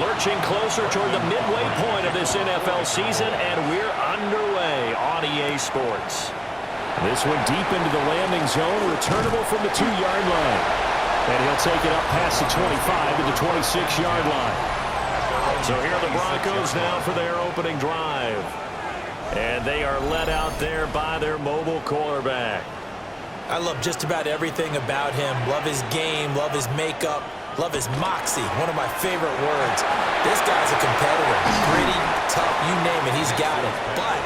Lurching closer toward the midway point of this NFL season, and we're underway on EA Sports. This one deep into the landing zone, returnable from the 2-yard line. And he'll take it up past the 25 to the 26-yard line. So here are the Broncos now for their opening drive. And they are led out there by their mobile quarterback. I love just about everything about him. Love his game, love his makeup, love his moxie, one of my favorite words. This guy's a competitor. Gritty, tough, you name it, he's got it. But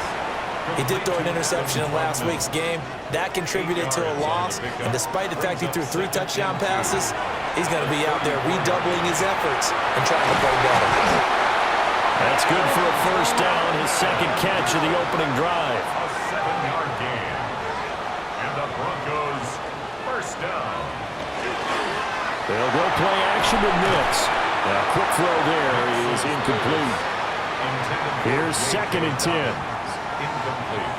he did throw an interception in last week's game. That contributed to a loss. And despite the fact he threw 3 touchdown passes, he's going to be out there redoubling his efforts and trying to play better. That's good for a first down, his second catch of the opening drive. A 7-yard gain. And the Broncos first down. They'll go play action with Nix. A quick throw there is incomplete. Here's 2nd and 10. Incomplete.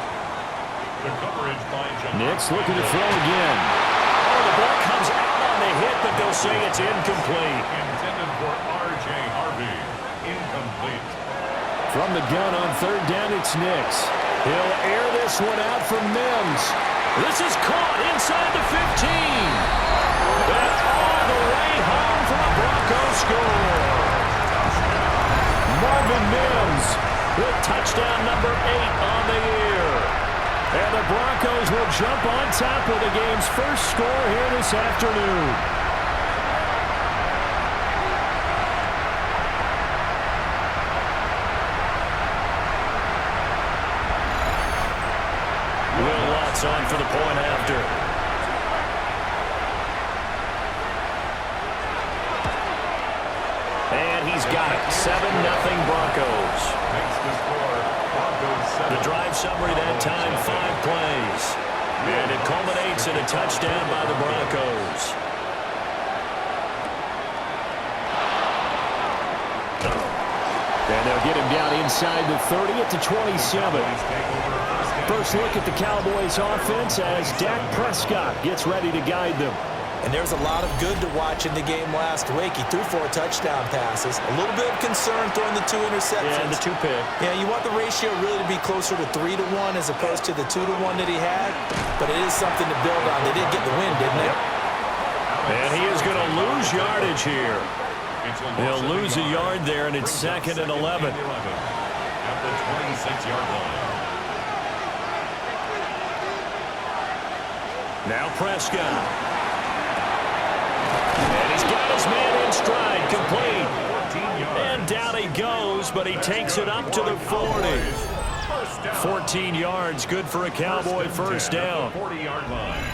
The coverage by Nix looking to throw again. Oh, the ball comes out on the hit, but they'll say it's incomplete. Intended for R.J. Harvey. Incomplete. From the gun on 3rd down, it's Nix. He'll air this one out for Mims. This is caught inside the 15. And all the way home for a Broncos score. Marvin Mims with touchdown number 8 on the year. And the Broncos will jump on top of the game's first score here this afternoon. On for the point after. And he's got it. 7-0 Broncos. Makes the score. Broncos 7. The drive summary that time, 5 plays. And it culminates in a touchdown by the Broncos. And they'll get him down inside the 30 at the 27. First look at the Cowboys offense as Dak Prescott gets ready to guide them. And there's a lot of good to watch in the game last week. He threw 4 touchdown passes. A little bit of concern throwing the 2 interceptions. Yeah, and the 2 pick. Yeah, you want the ratio really to be closer to 3-to-1 as opposed to the 2-to-1 that he had. But it is something to build on. They did get the win, didn't they? And he is going to lose yardage here. He'll lose a yard there, and it's 2nd and 11. At the 26-yard line. Now Prescott. And he's got his man in stride, complete. And down he goes, but he takes it up to the 40. 14 yards, good for a Cowboy first down. 40-yard line.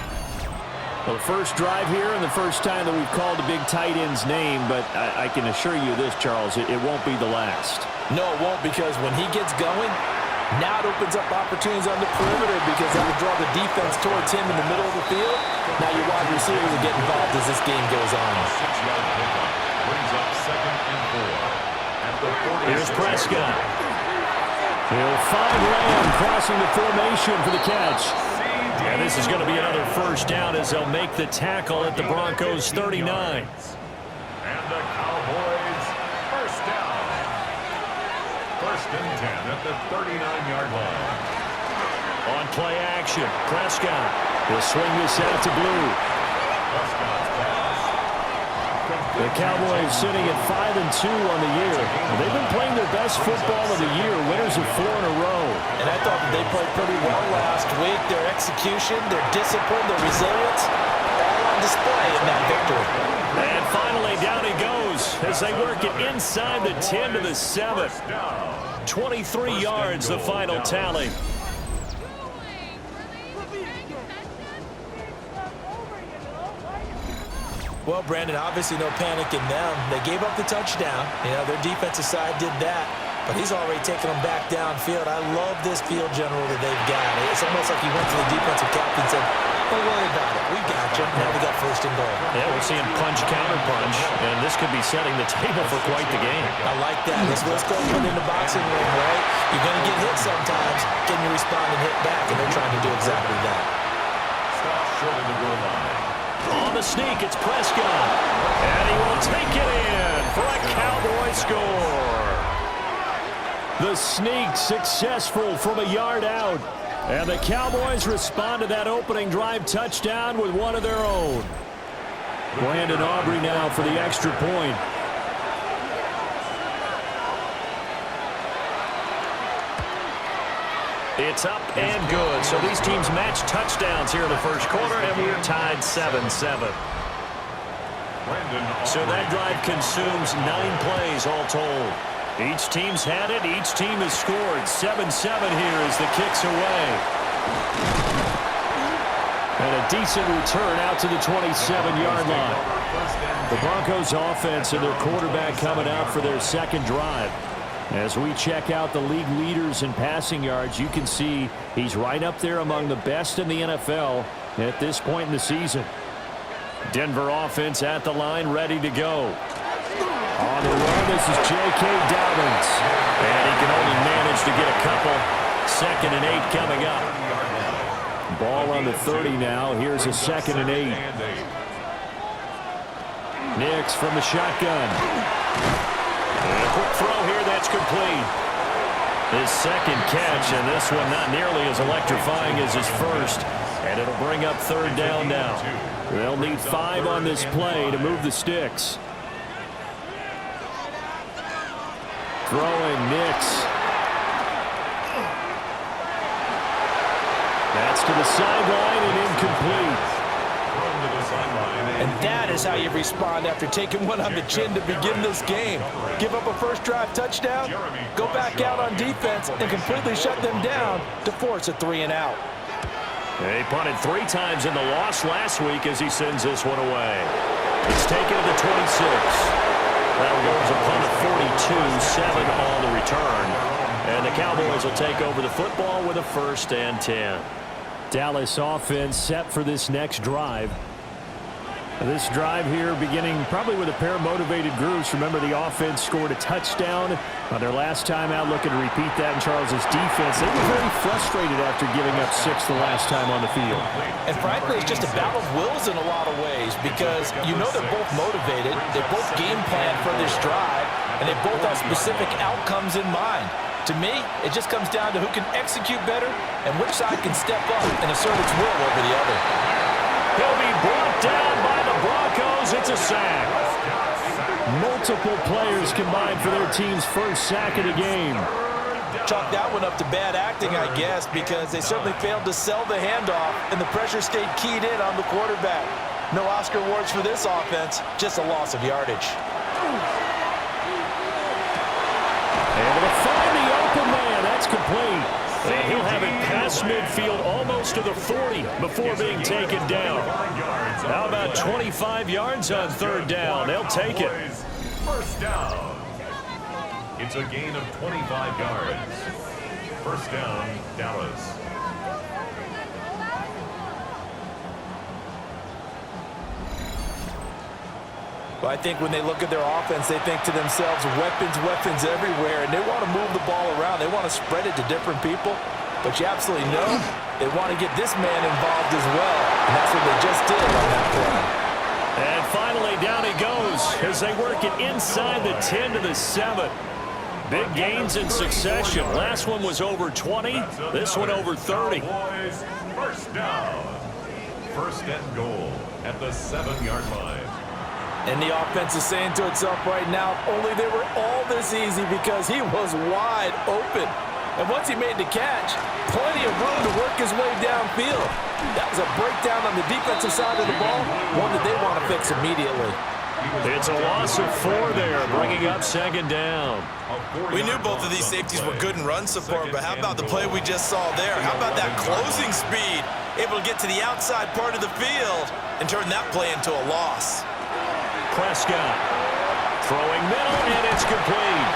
Well, the first drive here and the first time that we've called a big tight end's name, but I can assure you this, Charles, it won't be the last. No, it won't, because when he gets going, now it opens up opportunities on the perimeter because that will draw the defense towards him in the middle of the field. Now your wide receivers will get involved as this game goes on. 6-yard pickup brings up 2nd and 4. At the 40. Here's Prescott. He'll find Lamb crossing the formation for the catch. And this is going to be another first down as they'll make the tackle at the Broncos 39. And the Cowboys first down. 1st and 10 at the 39-yard line. On play action, Prescott. He'll swing this out to Blue. Prescott's pass. The Cowboys sitting at 5-2 on the year. They've been playing their best football of the year, winners of 4 in a row. And I thought that they played pretty well last week. Their execution, their discipline, their resilience, all on display in that victory. And finally, down he goes as they work it inside the 10 to the 7. 23 yards, the final tally. Well, Brandon, obviously no panic in them. They gave up the touchdown. You know, their defensive side did that. But he's already taken them back downfield. I love this field general that they've got. It's almost like he went to the defensive captain and said, don't worry about it. We got you. Now we got 1st and goal. Yeah, we're seeing punch, counter punch, and this could be setting the table for quite the game. I like that. That's what's going on in the boxing ring, right? You're going to get hit sometimes. Can you respond and hit back? And they're trying to do exactly that. Stop short of the goal line. On the sneak, it's Prescott. And he will take it in for a Cowboy score. The sneak successful from a yard out. And the Cowboys respond to that opening drive touchdown with one of their own. Brandon Aubrey now for the extra point. It's up and good. So these teams match touchdowns here in the first quarter, and we're tied 7-7. So that drive consumes 9 plays all told. Each team's had it. Each team has scored. 7-7 here as the kick's away. And a decent return out to the 27-yard line. The Broncos offense and their quarterback coming out for their second drive. As we check out the league leaders in passing yards, you can see he's right up there among the best in the NFL at this point in the season. Denver offense at the line, ready to go. On the run, this is J.K. Dobbins. And he can only manage to get a couple. 2nd and 8 coming up. Ball on the 30 now. Here's a 2nd and 8. Nix from the shotgun. And a quick throw here, that's complete. His second catch, and this one not nearly as electrifying as his first. And it'll bring up 3rd down now. They'll need 5 on this play to move the sticks. Throwing Nix. That's to the sideline and incomplete. And that is how you respond after taking one on the chin to begin this game. Give up a first drive touchdown, go back out on defense, and completely shut them down to force a 3 and out. He punted 3 times in the loss last week as he sends this one away. It's taken to the 26. That was a punt of 42, 7 on the return. And the Cowboys will take over the football with a 1st and 10. Dallas offense set for this next drive. This drive here beginning probably with a pair of motivated groups. Remember, the offense scored a touchdown on their last time out, looking to repeat that in Charles's defense. They were very frustrated after giving up 6 the last time on the field. And frankly, it's just a battle of wills in a lot of ways because you know they're both motivated, they both game plan for this drive, and they both have specific outcomes in mind. To me, it just comes down to who can execute better and which side can step up and assert its will over the other. He'll be brought down by the Broncos. It's a sack. Multiple players combined for their team's first sack of the game. Chalk that one up to bad acting, I guess, because they certainly failed to sell the handoff, and the pressure stayed keyed in on the quarterback. No Oscar awards for this offense, just a loss of yardage. Able to find the open man. That's complete. And he'll have it past midfield almost to the 40 before being taken down. How about 25 yards on 3rd down? They'll take it. First down. It's a gain of 25 yards. First down, Dallas. Well, I think when they look at their offense, they think to themselves, weapons everywhere, and they want to move the ball around. They want to spread it to different people, but you absolutely know they want to get this man involved as well, and that's what they just did on that play. And finally, down he goes as they work it inside the 10 to the 7. Big gains in succession. Last one was over 20. This one over 30. First down. 1st and goal at the 7-yard line. And the offense is saying to itself right now, only they were all this easy because he was wide open. And once he made the catch, plenty of room to work his way downfield. That was a breakdown on the defensive side of the ball, one that they want to fix immediately. It's a loss of 4 there, bringing up 2nd down. We knew both of these safeties were good in run support, but how about the play we just saw there? How about that closing speed? Able to get to the outside part of the field and turn that play into a loss. Prescott throwing middle, and it's complete.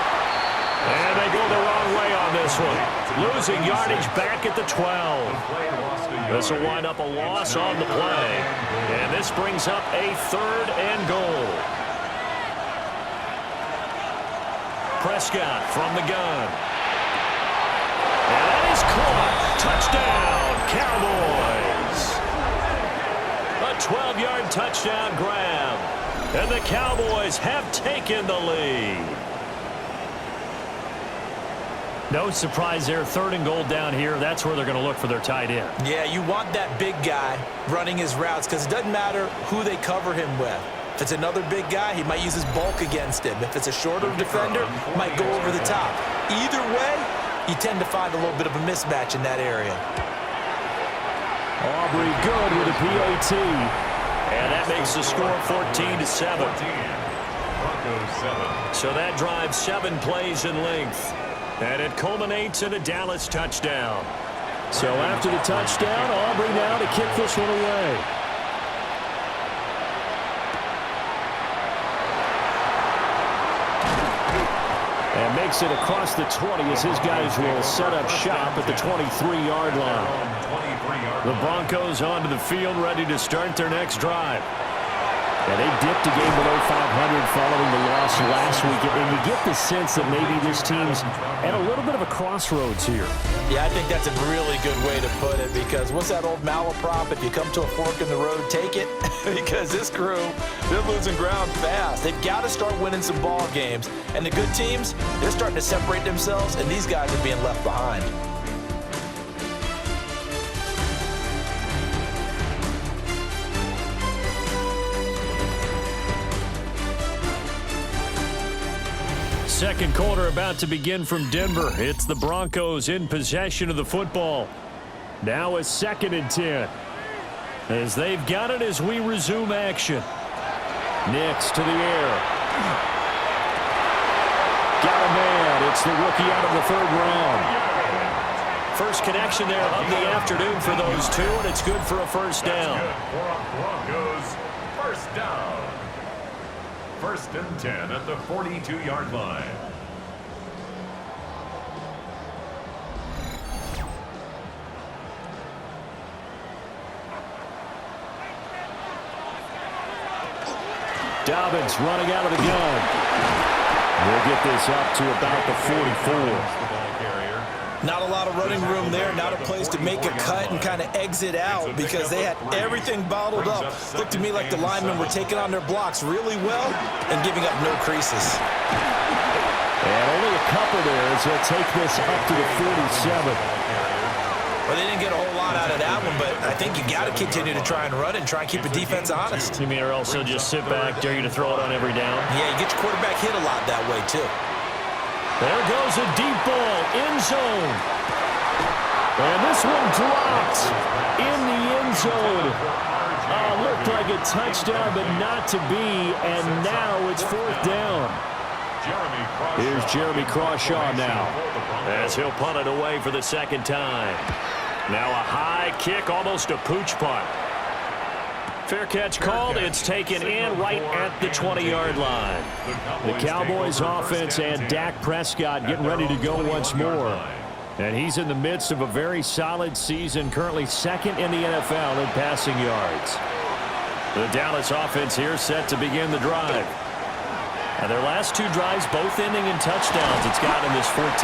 And they go the wrong way on this one. Losing yardage back at the 12. This will wind up a loss on the play. And this brings up a 3rd and goal. Prescott from the gun. And that is caught. Touchdown, Cowboys. A 12-yard touchdown grab. And the Cowboys have taken the lead. No surprise there. 3rd and goal down here. That's where they're going to look for their tight end. Yeah, you want that big guy running his routes because it doesn't matter who they cover him with. If it's another big guy, he might use his bulk against him. If it's a shorter defender, he might go over the top. Either way, you tend to find a little bit of a mismatch in that area. Aubrey good with a PAT. And that makes the score 14-7. So that drives 7 plays in length. And it culminates in a Dallas touchdown. So after the touchdown, Aubrey now to kick this one away. And makes it across the 20 as his guys will set up shop at the 23-yard line. The Broncos onto the field, ready to start their next drive. And they dipped a game below 500 following the loss last week. And you get the sense that maybe this team's at a little bit of a crossroads here. Yeah, I think that's a really good way to put it because what's that old malaprop? If you come to a fork in the road, take it. Because this crew, they're losing ground fast. They've got to start winning some ball games. And the good teams, they're starting to separate themselves, and these guys are being left behind. Second quarter about to begin from Denver. It's the Broncos in possession of the football. Now a 2nd and 10. As they've got it as we resume action. Nix to the air. Got a man. It's the rookie out of the 3rd round. First connection there of the afternoon for those two, and it's good for a first down. Broncos first down. 1st and 10 at the 42-yard line. Dobbins running out of the gun. We'll get this up to about the 44. Not a lot of running room there, not a place to make a cut and kind of exit out because they had everything bottled up. Looked to me like the linemen were taking on their blocks really well and giving up no creases. And only a couple there as they'll take this up to the 47. Well, they didn't get a whole lot out of that one, but I think you got to continue to try and run it and try and keep the defense honest. You mean or else they'll just sit back, dare you to throw it on every down? Yeah, you get your quarterback hit a lot that way, too. There goes a deep ball, end zone. And this one dropped in the end zone. Looked like a touchdown, but not to be. And now it's 4th down. Here's Jeremy Crawshaw now, as he'll punt it away for the 2nd time. Now a high kick, almost a pooch punt. Fair catch called. It's taken in right at the 20-yard line. The Cowboys offense and Dak Prescott getting ready to go once more. And he's in the midst of a very solid season, currently 2nd in the NFL in passing yards. The Dallas offense here set to begin the drive. And their last 2 drives both ending in touchdowns. It's gotten this 14-7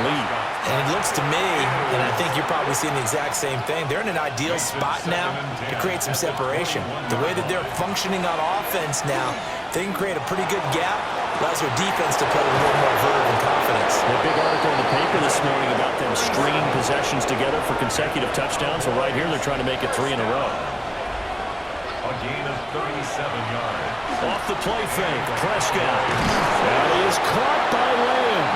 lead. And it looks to me, and I think you're probably seeing the exact same thing, they're in an ideal spot now to create some separation. The way that they're functioning on offense now, they can create a pretty good gap, allows their defense to play with a little more verve and confidence. A big article in the paper this morning about them stringing possessions together for consecutive touchdowns. Well, right here they're trying to make it 3 in a row. A gain of 37 yards. Off the play fake, Prescott. That is caught by Lamb.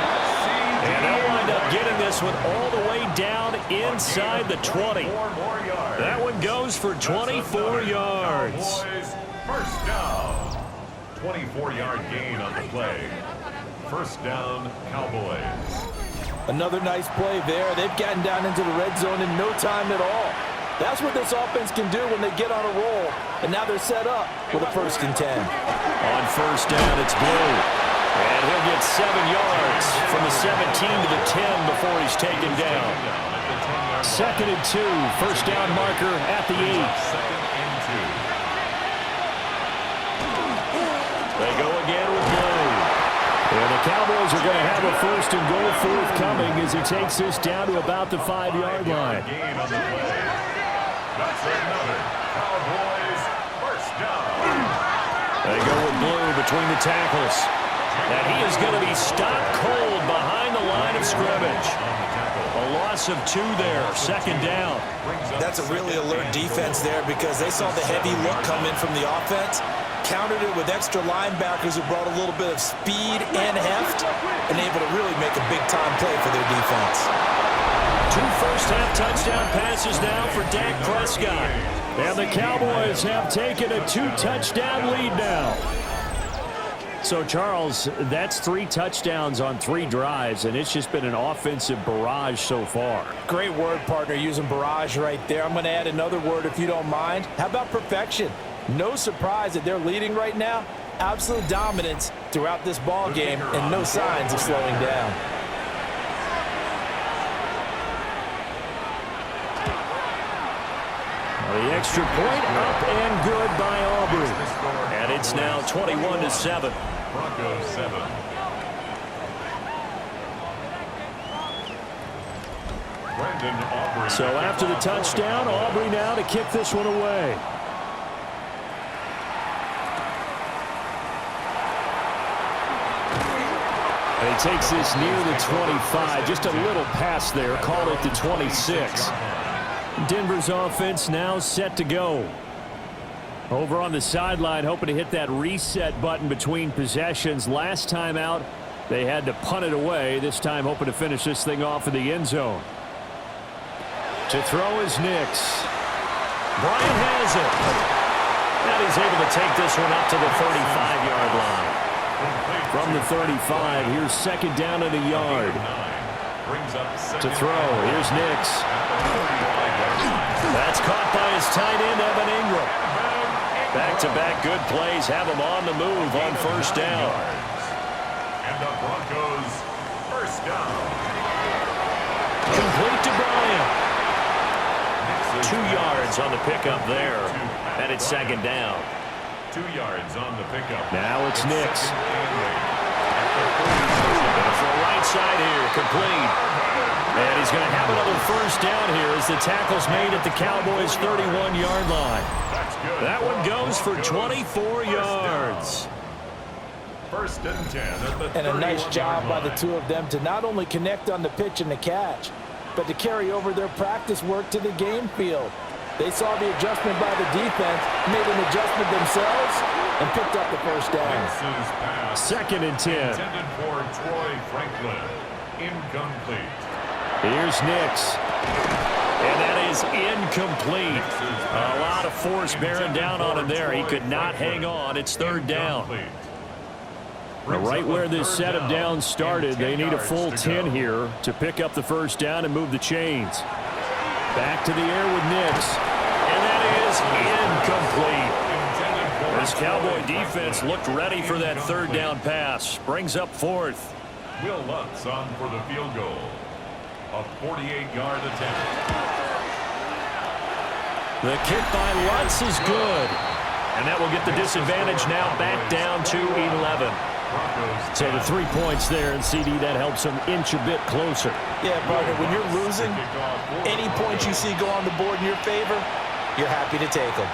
And they'll wind up getting this one all the way down inside the 20. That one goes for 24 yards. First down. 24-yard gain on the play. First down, Cowboys. Another nice play there. They've gotten down into the red zone in no time at all. That's what this offense can do when they get on a roll. And now they're set up with a 1st and 10. On first down, it's Blue. And he'll get 7 yards from the 17 to the 10 before he's taken down. 2nd and 2. First down marker at the 8. They go again with Blue. And the Cowboys are going to have a 1st and goal forthcoming as he takes this down to about the 5-yard line. That's another Cowboys first down. They go with Blue between the tackles. And he is going to be stopped cold behind the line of scrimmage. A loss of 2 there, 2nd down. That's a really alert defense there because they saw the heavy look come in from the offense, countered it with extra linebackers who brought a little bit of speed and heft, and able to really make a big-time play for their defense. 2 first-half touchdown passes now for Dak Prescott. And the Cowboys have taken a 2-touchdown lead now. So, Charles, that's 3 touchdowns on 3 drives, and it's just been an offensive barrage so far. Great word, partner, using barrage right there. I'm going to add another word if you don't mind. How about perfection? No surprise that they're leading right now. Absolute dominance throughout this ball game and no signs of slowing down. The extra point up and good by Aubrey. And it's now 21-7. Broncos 7. So after the touchdown, Aubrey now to kick this one away. And he takes this near the 25. Just a little pass there. Called it the 26. Denver's offense now set to go. Over on the sideline, hoping to hit that reset button between possessions. Last time out, they had to punt it away. This time, hoping to finish this thing off in the end zone. To throw is Nix. Bryant has it. And he's able to take this one up to the 35-yard line. From the 35, here's 2nd down and a yard. To throw, here's Nix. That's caught by his tight end, Evan Ingram. Back-to-back good plays have him on the move on 1st down. And the Broncos first down. Complete to Bryant. 2 yards on the pickup there. And it's 2nd down. 2 yards on the pickup. Now it's Nix. For the right side here, complete. And he's going to have another 1st down here as the tackle's made at the Cowboys' 31-yard line. That one goes for 24 yards. 1st and 10 at the 31-yard line. And a nice job by the 2 of them to not only connect on the pitch and the catch, but to carry over their practice work to the game field. They saw the adjustment by the defense, made an adjustment themselves, and picked up the 1st down. 2nd and 10. Intended for Troy Franklin. Incomplete. Here's Nix. And that is incomplete. A lot of force bearing down on him there. He could not hang on. It's 3rd down. Right where this set of downs started, they need a full 10 here to pick up the 1st down and move the chains. Back to the air with Nix. And that is incomplete. This Cowboy defense looked ready for that 3rd down pass. Brings up 4th. Will Lutz on for the field goal. A 48-yard attempt. The kick by Lutz is good. And that will get the disadvantage now back down to 11. So the 3 points there, and CD, that helps them inch a bit closer. Yeah, partner, when you're losing, any points you see go on the board in your favor, you're happy to take them.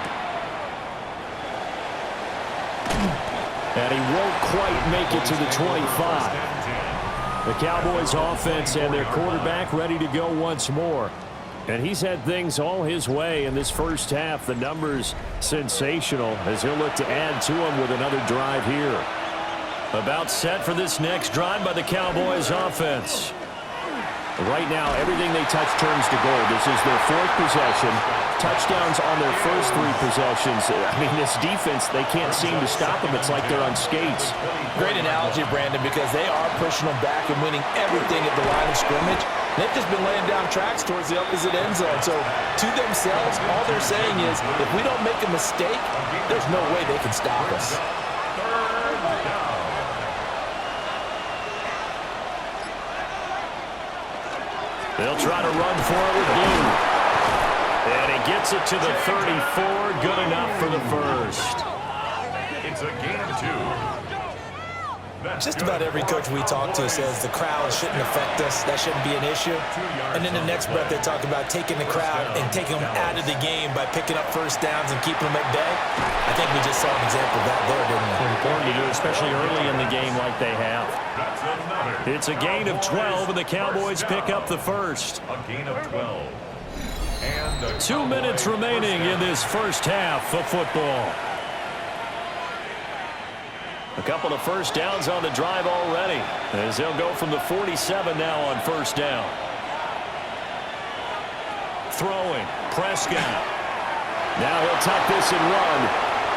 And he won't quite make it to the 25. The Cowboys offense and their quarterback ready to go once more. And he's had things all his way in this 1st half. The numbers sensational as he'll look to add to them with another drive here. About set for this next drive by the Cowboys offense. Right now, everything they touch turns to gold. This is their 4th possession. Touchdowns on their first 3 possessions. I mean, this defense, they can't seem to stop them. It's like they're on skates. Great analogy, Brandon, because they are pushing them back and winning everything at the line of scrimmage. They've just been laying down tracks towards the opposite end zone. So, to themselves, all they're saying is, if we don't make a mistake, there's no way they can stop us. They'll try to run for it with Blue. And he gets it to the 34. Good enough for the 1st. It's a gain of 2. Just about every coach we talk to says the crowd shouldn't affect us. That shouldn't be an issue. And in the next breath, they talk about taking the crowd and taking them out of the game by picking up 1st downs and keeping them at bay. I think we just saw an example of that there, didn't we? Important to do, especially early in the game like they have. That's another. It's a gain of 12, and the Cowboys pick up the first. A gain of 12. And the 2 minutes Cowboys remaining first in this first half of football. A couple of first downs on the drive already, as they'll go from the 47 now on first down. Throwing, Prescott. Now he'll tuck this and run.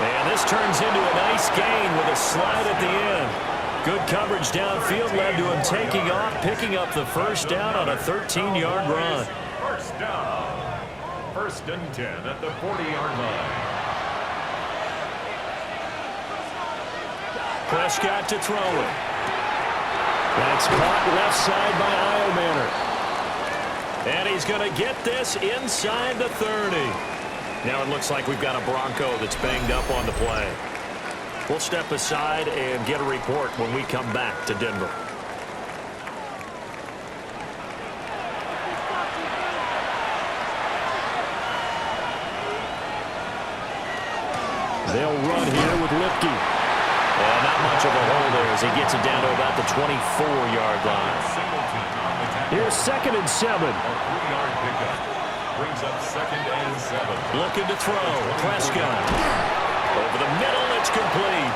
And this turns into a nice gain with a slide at the end. Good coverage downfield led to him taking off, picking up the first down on a 13-yard run. First down. First and 10 at the 40-yard line. Prescott to throw it. That's caught left side by Iomanner. And he's going to get this inside the 30. Now it looks like we've got a Bronco that's banged up on the play. We'll step aside and get a report when we come back to Denver. They'll run here with Lipke. Well, not much of a hole there as he gets it down to about the 24-yard line. Here's 2nd and 7. A 3-yard pickup. Brings up 2nd and 7. Looking to throw. Prescott. Over the middle, it's complete.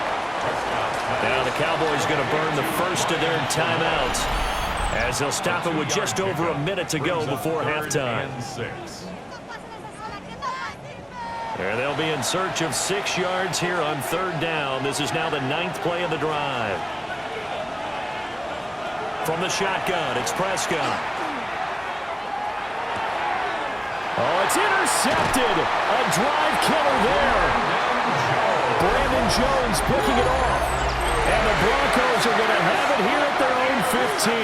Now the Cowboys going to burn the first of their timeouts as they'll stop it with just over a minute to go before halftime. There they'll be in search of 6 yards here on 3rd down. This is now the 9th play of the drive. From the shotgun, it's Prescott. Oh, it's intercepted. A drive killer there. Brandon Jones picking it off. And the Broncos are going to have it here at their own 15.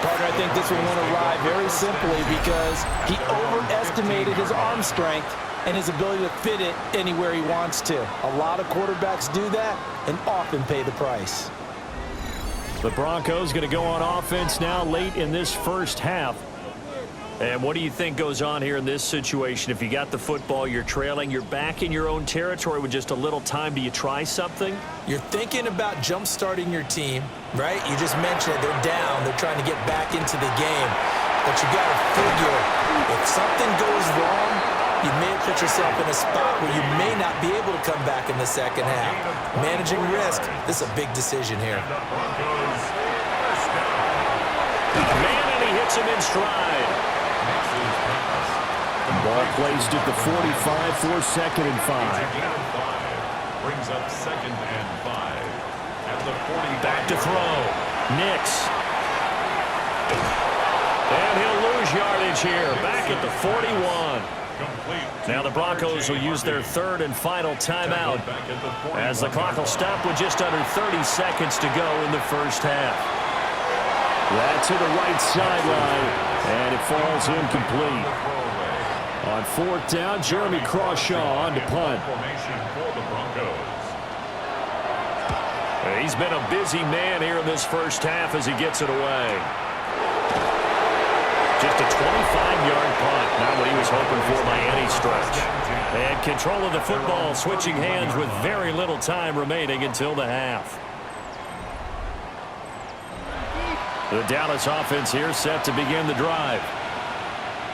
Partner, I think this one won't arrive very simply because he overestimated his arm strength and his ability to fit it anywhere he wants to. A lot of quarterbacks do that and often pay the price. The Broncos going to go on offense now late in this first half. And what do you think goes on here in this situation? If you got the football, you're trailing, you're back in your own territory with just a little time. Do you try something? You're thinking about jump-starting your team, right? You just mentioned it. They're down. They're trying to get back into the game. But you got to figure if something goes wrong, you may have put yourself in a spot where you may not be able to come back in the second half. Managing risk, this is a big decision here. Man, and he hits him in stride. Ball placed at the 45 for 2nd and 5. Brings up 2nd and 5. At the 40. Back to throw. Nix. And he'll lose yardage here. Back at the 41. Now the Broncos will use their 3rd and final timeout as the clock will stop with just under 30 seconds to go in the first half. That's to the right sideline, and it falls incomplete. On 4th down, Jeremy Crawshaw on to punt. He's been a busy man here in this first half as he gets it away. Just a 25-yard punt, not what he was hoping for by any stretch. And control of the football, switching hands with very little time remaining until the half. The Dallas offense here set to begin the drive.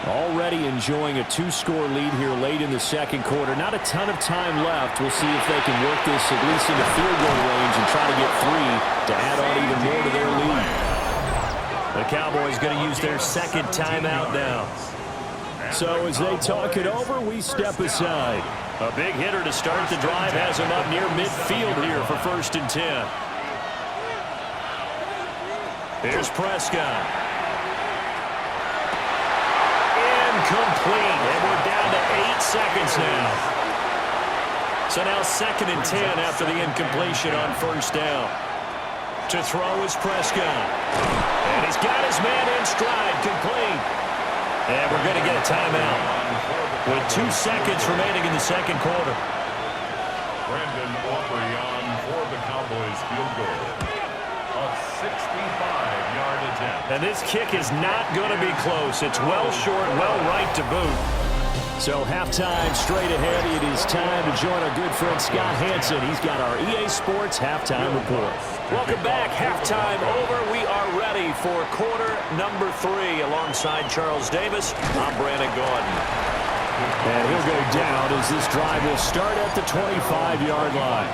Already enjoying a 2-score lead here late in the second quarter. Not a ton of time left. We'll see if they can work this at least into field goal range and try to get 3 to add on even more to their lead. The Cowboys going to use their 2nd timeout now. So as they talk it over, we step aside. A big hitter to start the drive has him up near midfield here for 1st and 10. Here's Prescott. Incomplete, and we're down to 8 seconds now. So now 2nd and 10 after the incompletion on 1st down. To throw is Prescott. And he's got his man in stride, complete. And we're going to get a timeout with 2 seconds remaining in the second quarter. Brandon Aubrey on for the Cowboys field goal. A 65-yard attempt. And this kick is not going to be close. It's well short, well right to boot. So halftime straight ahead. It is time to join our good friend Scott Hanson. He's got our EA Sports halftime report. Welcome back. Halftime over. We are ready for quarter number 3. Alongside Charles Davis, I'm Brandon Gordon. And he'll go down as this drive will start at the 25-yard line.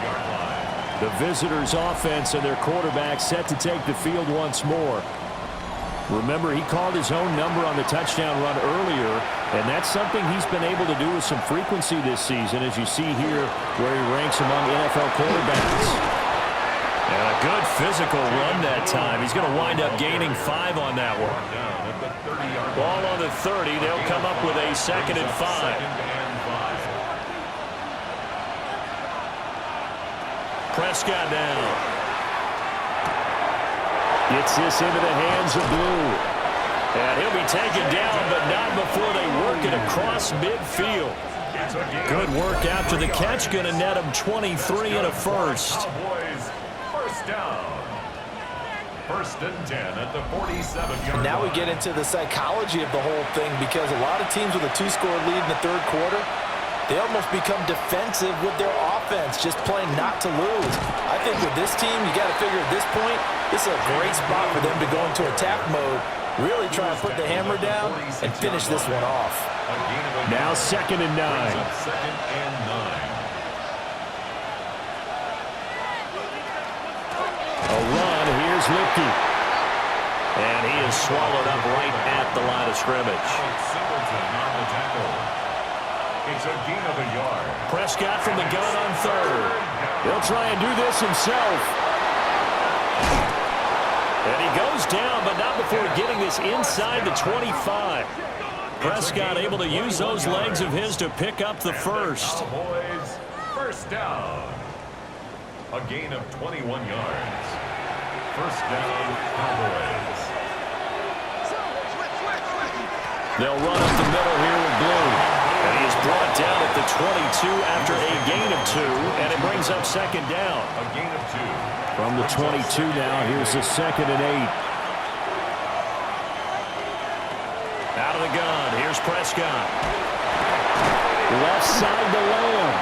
The visitors' offense and their quarterback set to take the field once more. Remember, he called his own number on the touchdown run earlier, and that's something he's been able to do with some frequency this season, as you see here where he ranks among NFL quarterbacks. And a good physical run that time. He's going to wind up gaining 5 on that one. Ball on the 30. They'll come up with a 2nd and 5. Prescott down. Gets this into the hands of Blue. And he'll be taken down, but not before they work it across midfield. Good work after the catch. Going to net him 23 and a first. First down. 1st and 10 at the 47-yard line. Now we get into the psychology of the whole thing, because a lot of teams with a 2-score lead in the 3rd quarter, they almost become defensive with their offense, just playing not to lose. I think with this team, you got to figure at this point, this is a great spot for them to go into attack mode, really try to put the hammer down and finish this one off. Now 2nd and 9. 2nd and 9. A run. Here's Lipke. And he is swallowed up right at the line of scrimmage. Singleton on the tackle. It's a gain of a yard. Prescott from the gun on 3rd. He'll try and do this himself. And he goes down, but not before getting this inside the 25. Prescott able to use those legs of his to pick up the first. Cowboys, first down. A gain of 21 yards. First down, Cowboys. They'll run up the middle here with Blue. And he is brought down at the 22 after a gain of 2, and it brings up 2nd down. A gain of 2. From the 22 now, here's the 2nd and 8. Out of the gun, here's Prescott. Left side to Lamb.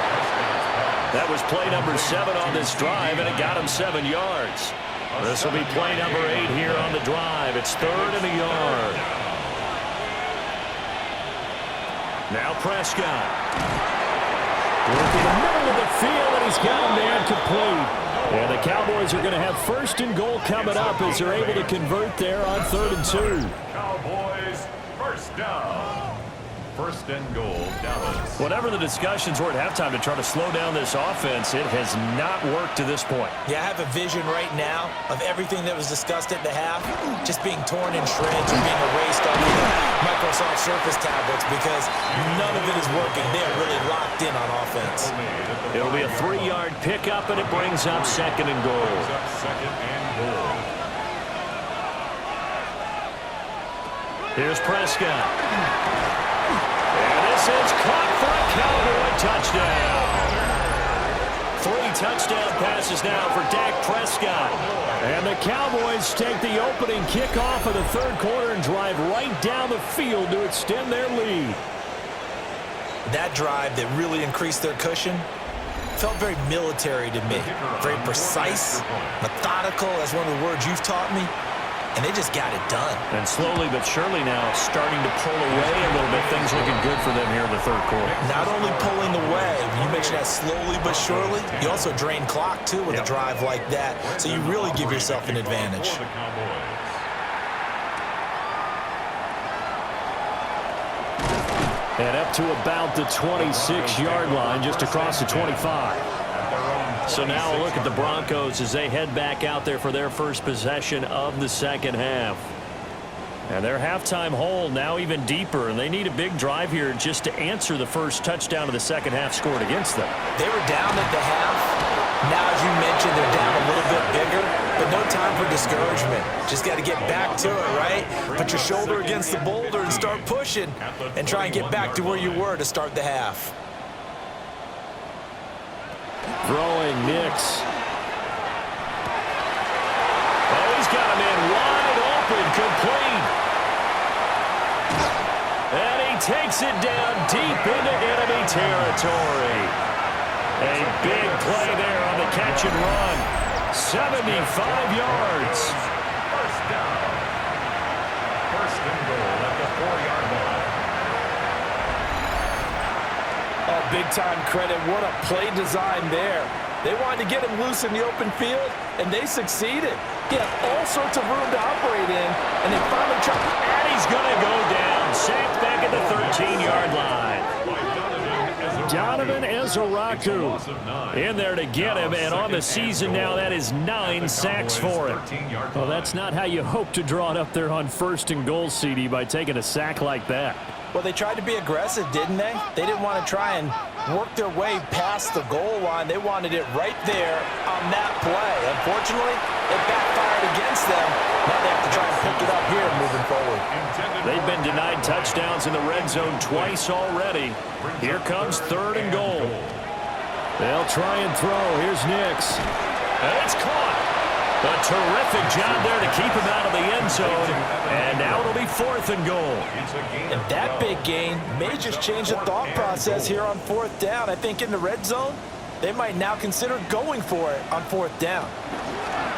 That was play number 7 on this drive, and it got him 7 yards. This will be play number 8 here on the drive. It's 3rd and a yard. Now Prescott. Working in the middle of the field, and he's got him there and complete. And the Cowboys are going to have 1st and goal coming up as they're able to convert there on 3rd and 2. Cowboys, first down. 1st and goal, Dallas. Whatever the discussions were at halftime to try to slow down this offense, it has not worked to this point. Yeah, I have a vision right now of everything that was discussed at the half just being torn in shreds or being erased off of the Microsoft Surface tablets, because none of it is working. They're really locked in on offense. It'll be a 3-yard pickup, and it brings up 2nd and goal. 2nd and goal. Here's Prescott. And this is caught for a Cowboy touchdown. 3 touchdown passes now for Dak Prescott. And the Cowboys take the opening kickoff of the 3rd quarter and drive right down the field to extend their lead. That drive that really increased their cushion felt very military to me. Very precise, methodical, that's one of the words you've taught me. And they just got it done. And slowly but surely now starting to pull away a little bit. Things looking good for them here in the 3rd quarter. Not only pulling away, you mentioned that slowly but surely, you also drain clock too with a drive like that. So you really give yourself an advantage. And up to about the 26-yard line, just across the 25. So now a look at the Broncos as they head back out there for their first possession of the 2nd half. And their halftime hole now even deeper, and they need a big drive here just to answer the first touchdown of the 2nd half scored against them. They were down at the half. Now, as you mentioned, they're down a little bit bigger, but no time for discouragement. Just got to get back to it, right? Put your shoulder against the boulder and start pushing and try and get back to where you were to start the half. Throwing Nix. Oh, he's got him in wide open, complete. And he takes it down deep into enemy territory. A big play there on the catch and run. 75 yards. First down. First and goal at the 4-yard line. Oh, big-time credit. What a play design there. They wanted to get him loose in the open field, and they succeeded. He had all sorts of room to operate in, and they finally tried. And he's going to go down. Sacked back at the 13-yard line. Donovan Ezeraku in there to get him, and on the season now, that is 9 sacks for him. Well, that's not how you hope to draw it up there on 1st and goal, CD, by taking a sack like that. Well, they tried to be aggressive, didn't they? They didn't want to try and work their way past the goal line. They wanted it right there on that play. Unfortunately, it backfired against them. Now they have to try and pick it up here moving forward. They've been denied touchdowns in the red zone twice already. Here comes 3rd and goal. They'll try and throw. Here's Nix. And it's caught. A terrific job there to keep him out of the end zone. And now it'll be 4th and goal. And that big gain may just change the thought process here on 4th down. I think in the red zone, they might now consider going for it on 4th down.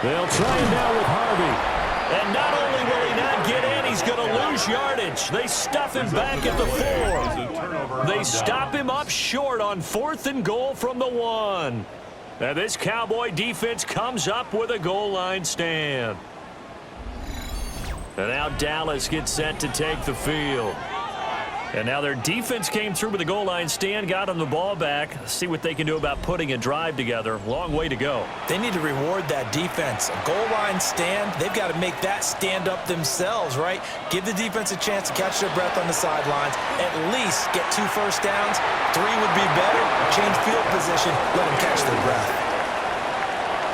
They'll try him now with Harvey. And not only will he not get in, he's going to lose yardage. They stuff him back at the 4. They stop him up short on 4th and goal from the 1. Now this Cowboy defense comes up with a goal line stand. And now Dallas gets set to take the field. And now their defense came through with a goal line stand, got them the ball back. See what they can do about putting a drive together. Long way to go. They need to reward that defense. A goal line stand, they've got to make that stand up themselves, right? Give the defense a chance to catch their breath on the sidelines. At least get 2 first downs. 3 would be better. Change field position. Let them catch their breath.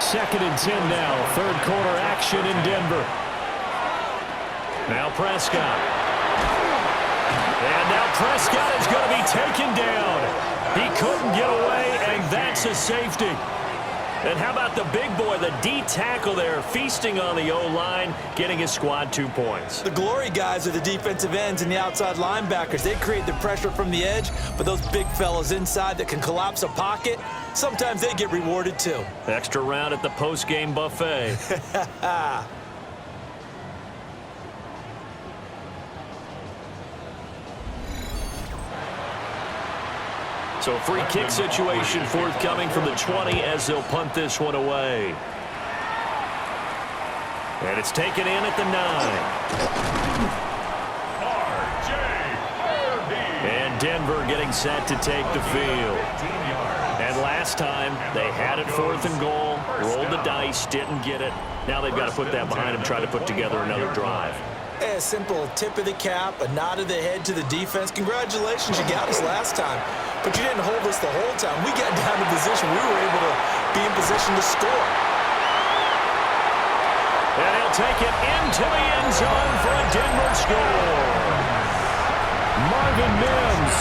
2nd and 10 now. 3rd quarter action in Denver. Now Prescott. And now Prescott is going to be taken down. He couldn't get away, and that's a safety. And how about the big boy, the D tackle there, feasting on the O-line, getting his squad 2 points. The glory guys are the defensive ends and the outside linebackers. They create the pressure from the edge, but those big fellas inside that can collapse a pocket, sometimes they get rewarded too. Extra round at the post-game buffet. So free kick situation forthcoming from the 20 as they'll punt this one away. And it's taken in at the 9. And Denver getting set to take the field. And last time they had it 4th and goal, rolled the dice, didn't get it. Now they've got to put that behind them, try to put together another drive. A simple tip of the cap, a nod of the head to the defense. Congratulations, you got us last time. But you didn't hold us the whole time. We got down to position. We were able to be in position to score. And he'll take it into the end zone for a Denver score. Marvin Mims,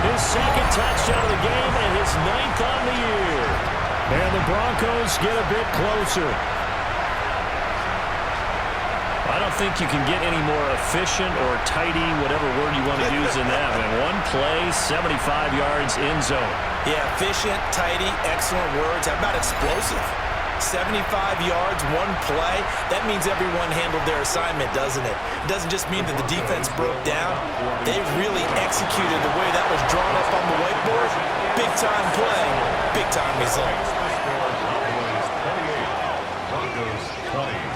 his 2nd touchdown of the game and his 9th on the year. And the Broncos get a bit closer. I don't think you can get any more efficient or tidy, whatever word you want to use in that. And 1 play, 75 yards in zone. Yeah, efficient, tidy, excellent words. How about explosive? 75 yards, 1 play. That means everyone handled their assignment, doesn't it? It doesn't just mean that the defense broke down. They really executed the way that was drawn up on the whiteboard. Big-time play, big-time result. Broncos 20.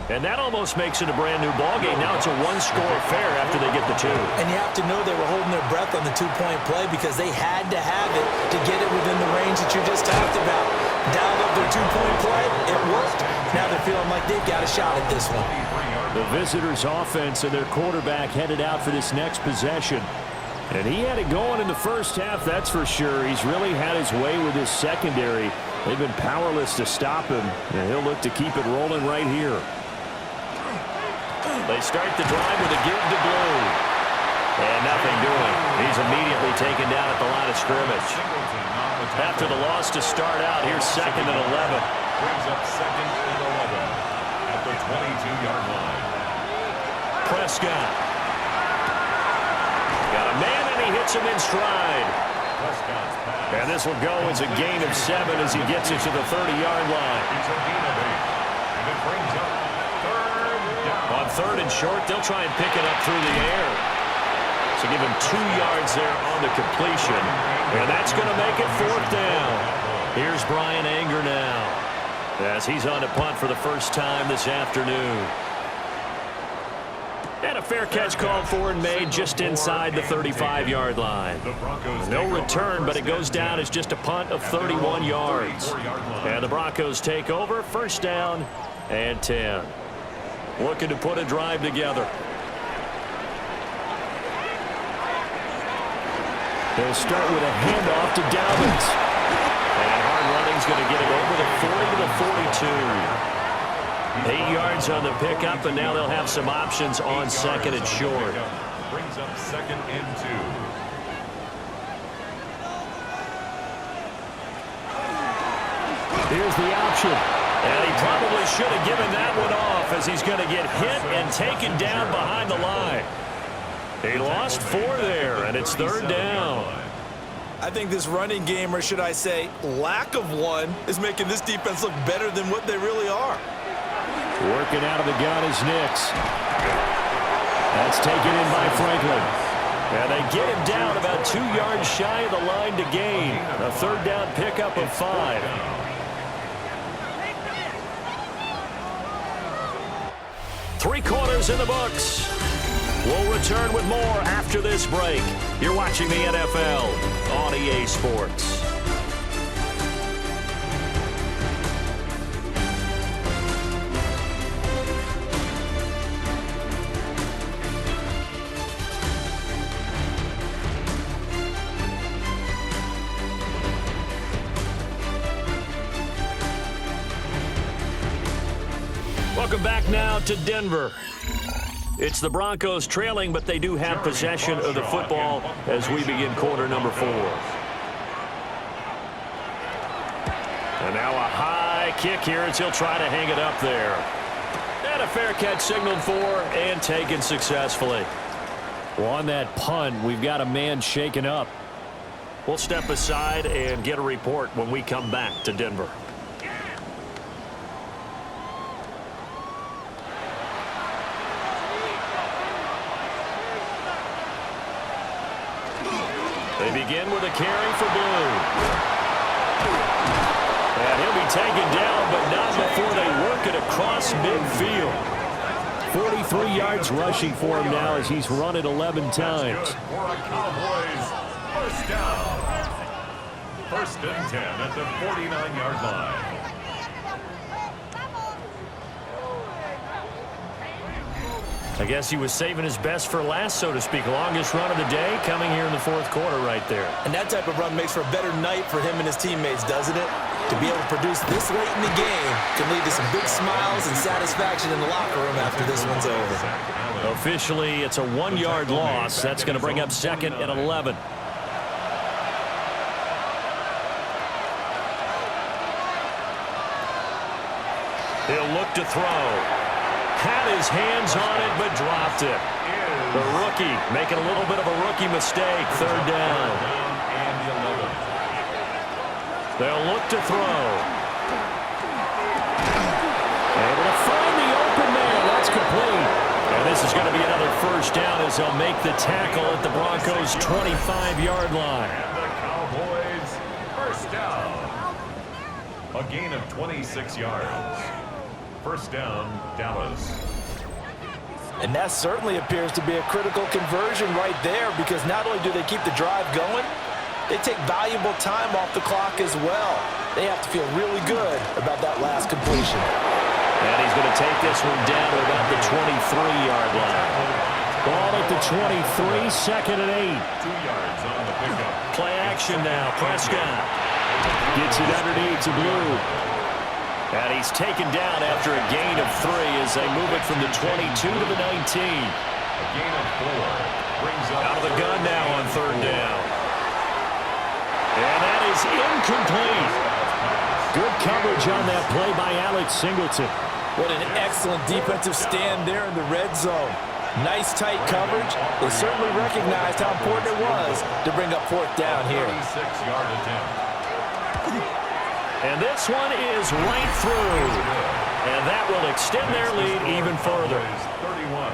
And that almost makes it a brand-new ballgame. Now it's a 1-score affair after they get the 2. And you have to know they were holding their breath on the 2-point play because they had to have it to get it within the range that you just talked about. Dialed up their 2-point play. It worked. Now they're feeling like they've got a shot at this one. The visitors' offense and their quarterback headed out for this next possession. And he had it going in the first half, that's for sure. He's really had his way with his secondary. They've been powerless to stop him, and he'll look to keep it rolling right here. They start the drive with a give to Blue. And nothing doing. He's immediately taken down at the line of scrimmage. After the loss to start out, here's 2nd and 11. Brings up 2nd and 11 at the 22-yard line. Prescott. Got a man, and he hits him in stride. And this will go as a gain of 7 as he gets it to the 30-yard line. It's a gain of 8. And it brings up 3rd down. On 3rd and short, they'll try and pick it up through the air. So give him 2 yards there on the completion. And that's going to make it 4th down. Here's Brian Anger now, as he's on to punt for the first time this afternoon. And a fair catch called for and made just inside the 35-yard line. No return, but it goes down as just a punt of 31 yards. And the Broncos take over, 1st down and 10. Looking to put a drive together. They'll start with a handoff to Dalvin. And hard running's going to get it over the 40 to the 42. 8 yards on the pickup, and now they'll have some options on 2nd and short. Brings up 2nd and 2. Here's the option. And he probably should have given that one off, as he's going to get hit and taken down behind the line. He lost 4 there, and it's 3rd down. I think this running game, or should I say lack of one, is making this defense look better than what they really are. Working out of the gun is Nix. That's taken in by Franklin. And they get him down about 2 yards shy of the line to gain. A 3rd down pickup of 5. Three quarters in the books. We'll return with more after this break. You're watching the NFL on EA Sports. Welcome back now to Denver. It's the Broncos trailing, but they do have possession of the football as we begin quarter number 4. And now a high kick here as he'll try to hang it up there. And a fair catch signaled for and taken successfully. Well, on that punt, we've got a man shaken up. We'll step aside and get a report when we come back to Denver. They begin with a carry for Blue. And he'll be taken down, but not before they work it across midfield. 43 yards rushing for him now as he's run it 11 times. For a Cowboys 1st down. 1st and 10 at the 49-yard line. I guess he was saving his best for last, so to speak. Longest run of the day coming here in the 4th quarter right there. And that type of run makes for a better night for him and his teammates, doesn't it? To be able to produce this late in the game can lead to some big smiles and satisfaction in the locker room after this one's over. Officially, it's a 1-yard loss. That's going to bring up 2nd and 11. He'll look to throw. Had his hands on it, but dropped it. The rookie making a little bit of a rookie mistake. 3rd down. They'll look to throw. Able to find the open man. That's complete. And this is going to be another 1st down as they'll make the tackle at the Broncos' 25-yard line. And the Cowboys 1st down. A gain of 26 yards. 1st down, Dallas. And that certainly appears to be a critical conversion right there, because not only do they keep the drive going, they take valuable time off the clock as well. They have to feel really good about that last completion. And he's going to take this one down to about the 23-yard line. Ball at the 23, second and 8. 2 yards on the pickup. Play action now. Prescott gets it underneath to Blue. And he's taken down after a gain of 3 as they move it from the 22 to the 19. A gain of 4. Brings up out of the gun now on third down. And that is incomplete. Good coverage on that play by Alex Singleton. What an excellent defensive stand there in the red zone. Nice tight coverage. They certainly recognized how important it was to bring up fourth down here. 36-yard attempt. And this one is right through. And that will extend their lead even further.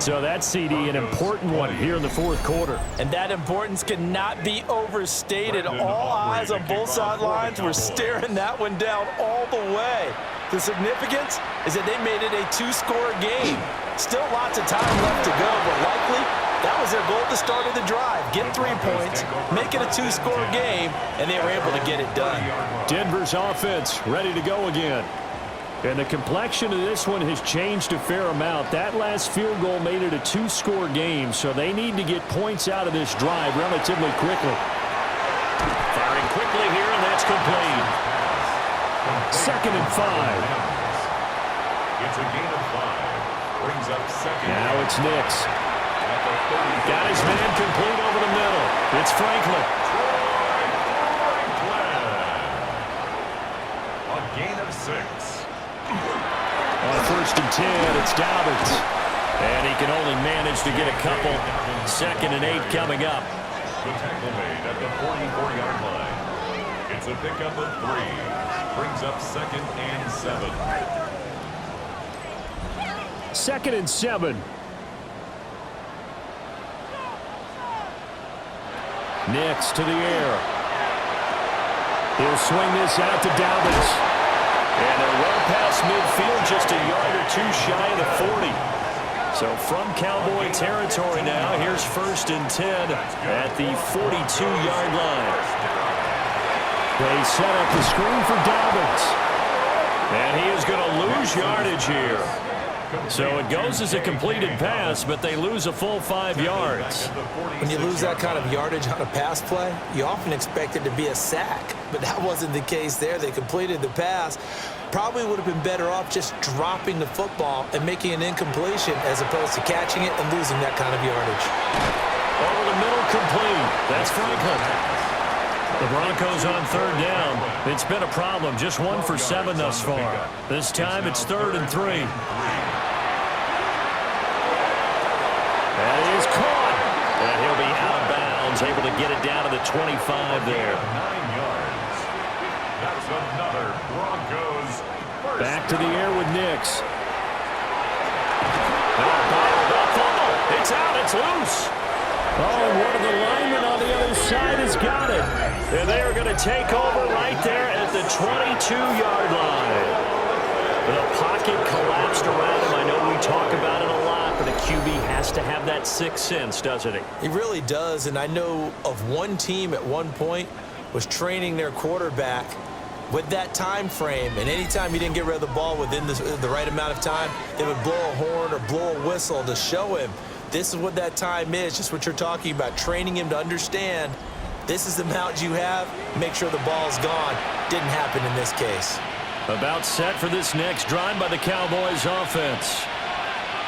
So that CD, an important one here in the fourth quarter. And that importance cannot be overstated. All eyes on both sidelines were staring that one down all the way. The significance is that they made it a 2-score game. Still lots of time left to go, but likely that was their goal at the start of the drive. Get 3 points, make it a 2-score game, and they were able to get it done. Denver's offense ready to go again. And the complexion of this one has changed a fair amount. That last field goal made it a 2-score game, so they need to get points out of this drive relatively quickly. Firing quickly here, and that's complete. Second and 5. It's a gain of 5. Brings up second. Now it's Nix. Got his man complete over the middle. It's Franklin. A gain of 6. On first and 10, it's Dobbins. And he can only manage to get a couple. Second and 8 coming up. The tackle made at the 44-yard line. It's a pickup of 3. Brings up second and 7. Second and 7. Nix to the air. He'll swing this out to Dobbins. And they're well past midfield, just a yard or 2 shy of the 40. So from Cowboy territory now, here's first and 10 at the 42-yard line. They set up the screen for Dobbins. And he is going to lose yardage here. So it goes as a completed pass, but they lose a full 5 yards. When you lose that kind of yardage on a pass play, you often expect it to be a sack. But that wasn't the case there. They completed the pass. Probably would have been better off just dropping the football and making an incompletion as opposed to catching it and losing that kind of yardage. Over the middle, complete. That's Franklin. The Broncos on third down. It's been a problem. Just 1 for 7 thus far. This time it's 3rd and 3. That is caught. And he'll be out of bounds, able to get it down to the 25 there. 9 yards. That's another Broncos first. Back to the air with Nix. It's out. It's loose. Oh, and one of the linemen on the other side has got it. And they are going to take over right there at the 22-yard line. The pocket collapsed around him. I know we talk about it a lot, but a QB has to have that 6th sense, doesn't he? He really does, and I know of one team at one point was training their quarterback with that time frame, and anytime he didn't get rid of the ball within the right amount of time, they would blow a horn or blow a whistle to show him this is what that time is, just what you're talking about, training him to understand this is the amount you have, make sure the ball's gone. Didn't happen in this case. About set for this next drive by the Cowboys offense.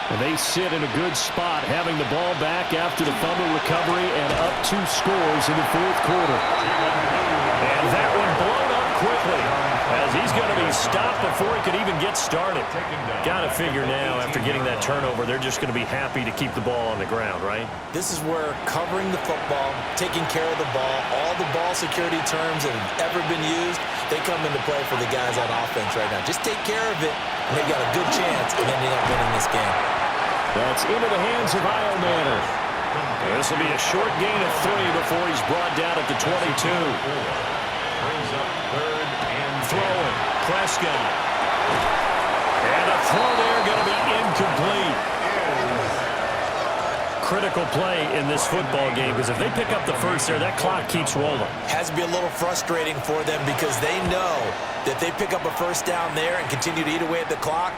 And they sit in a good spot, having the ball back after the fumble recovery and up 2 scores in the fourth quarter. And that one blown up quickly as he's going to be stopped before he could even get started. Got to figure now, after getting that turnover, they're just going to be happy to keep the ball on the ground, right? This is where covering the football, taking care of the ball, all the ball security terms that have ever been used, they come into play for the guys on offense right now. Just take care of it, and they've got a good chance of ending up winning this game. That's into the hands of Iomanner. This will be a short gain of 3 before he's brought down at the 22. Brings up 3rd and Throwing. Prescott. And a throw there going to be incomplete. Critical play in this football game, because if they pick up the first there, that clock keeps rolling. Has to be a little frustrating for them because they know that they pick up a first down there and continue to eat away at the clock,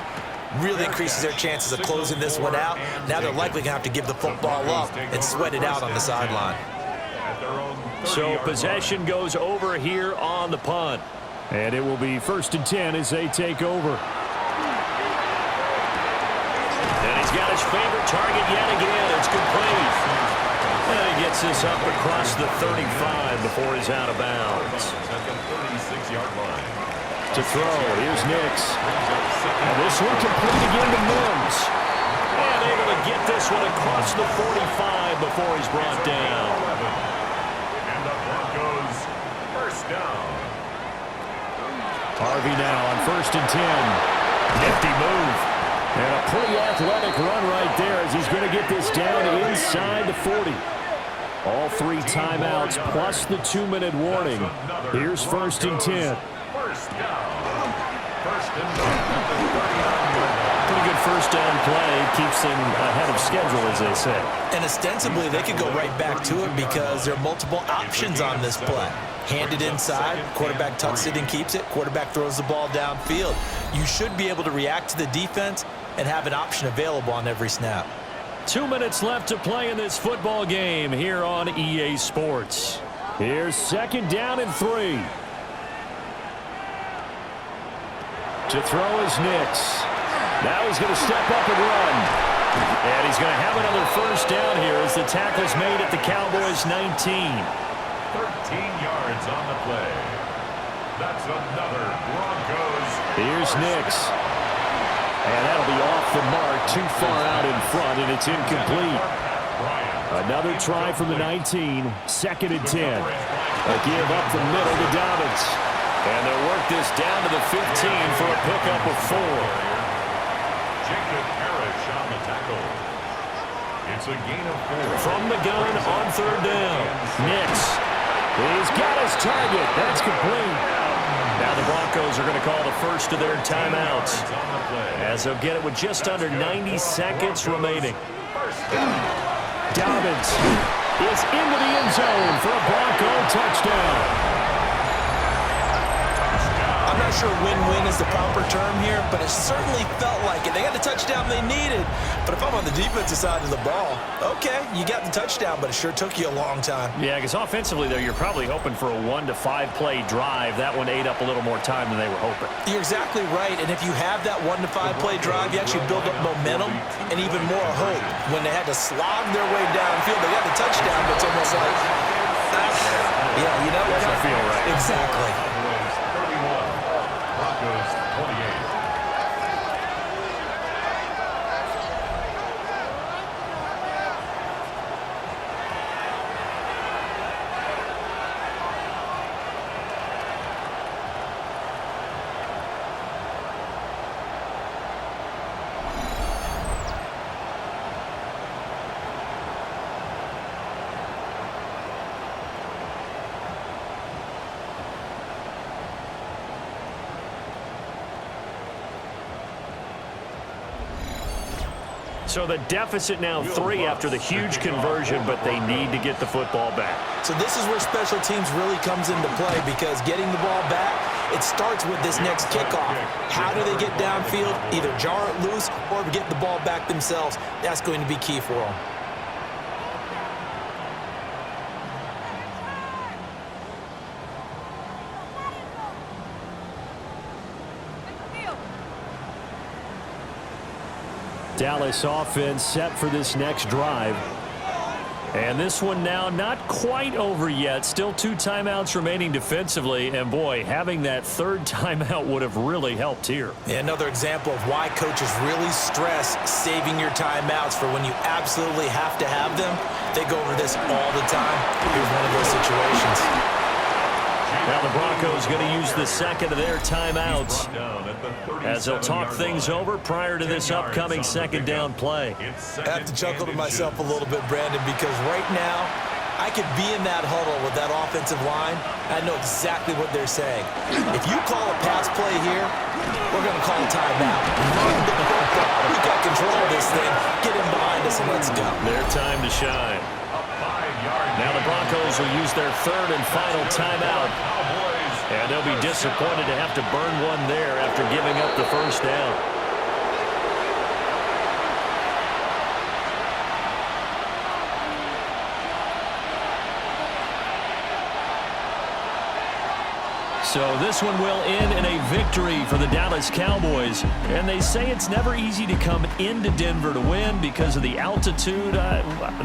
Really increases their chances of closing this one out. Now they're likely going to have to give the football up and sweat it out on the sideline. So possession goes over here on the punt. And it will be 1st and 10 as they take over. And he's got his favorite target yet again. It's complete. And he gets this up across the 35 before he's out of bounds. At the 36-yard line. To throw, here's Nix. And this one complete again to Mims. And able to get this one across the 45 before he's brought down. And the Broncos first down. Harvey now on 1st and 10. Nifty move. And a pretty athletic run right there as he's going to get this down inside the 40. All 3 timeouts plus the 2-minute warning. Here's 1st and 10. First down. First and 10 at the 39-yard line. Pretty good first down play. Keeps them ahead of schedule, as they say. And ostensibly, they could go right back to it because there are multiple options on this play. Handed inside, quarterback tucks it and keeps it, quarterback throws the ball downfield. You should be able to react to the defense and have an option available on every snap. 2 minutes left to play in this football game here on EA Sports. Here's 2nd down and 3. To throw is Nix. Now he's going to step up and run. And he's going to have another first down here as the tackle's made at the Cowboys 19. 13 yards on the play. That's another Broncos. Here's Nix. And that'll be off the mark, too far out in front, and it's incomplete. Another try from the 19, 2nd and 10. A give up the middle to Dobbins. And they'll work this down to the 15 for a pickup of 4. Jacob Parrish on the tackle. It's a gain of 4. From the gun on 3rd down. Nix. He's got his target. That's complete. Now the Broncos are going to call the first of their timeouts, as they'll get it with just under 90 seconds remaining. Dobbins is into the end zone for a Bronco touchdown. I'm not sure win-win is the proper term here, but it certainly felt like it. They got the touchdown they needed, but if I'm on the defensive side of the ball, okay, you got the touchdown, but it sure took you a long time. Yeah, because offensively, though, you're probably hoping for a 1 to 5 play drive. That one ate up a little more time than they were hoping. You're exactly right, and if you have that 1 to 5 play drive, you actually build up momentum and even more hope. When they had to slog their way downfield, they got the touchdown, but it's almost like, yeah, you know, doesn't feel right. Exactly. Broncos 28. So the deficit now 3 after the huge conversion, but they need to get the football back. So this is where special teams really comes into play, because getting the ball back, it starts with this next kickoff. How do they get downfield? Either jar it loose or get the ball back themselves. That's going to be key for them. Dallas offense set for this next drive. And this one now not quite over yet. Still 2 timeouts remaining defensively. And, boy, having that 3rd timeout would have really helped here. Yeah, another example of why coaches really stress saving your timeouts for when you absolutely have to have them. They go over this all the time. Here's one of those situations. Now the Broncos going to use the 2nd of their timeouts as they'll talk things over prior to this upcoming 2nd down play. I have to chuckle to myself a little bit, Brandon, because right now I could be in that huddle with that offensive line. I know exactly what they're saying. If you call a pass play here, we're going to call a timeout. We got control of this thing. Get him behind us and let's go. Their time to shine. Now the Broncos will use their 3rd and final timeout. And they'll be disappointed to have to burn one there after giving up the first down. So this one will end in a victory for the Dallas Cowboys. And they say it's never easy to come into Denver to win because of the altitude.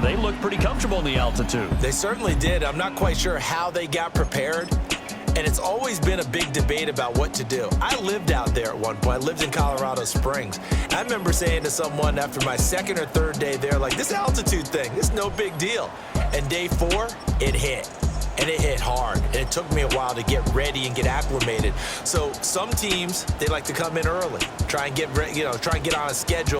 They look pretty comfortable in the altitude. They certainly did. I'm not quite sure how they got prepared. And it's always been a big debate about what to do. I lived out there at one point. I lived in Colorado Springs. I remember saying to someone after my second or third day there, like, this altitude thing, this is no big deal. And day 4, it hit. And it hit hard. And it took me a while to get ready and get acclimated. So some teams, they like to come in early, try and get on a schedule.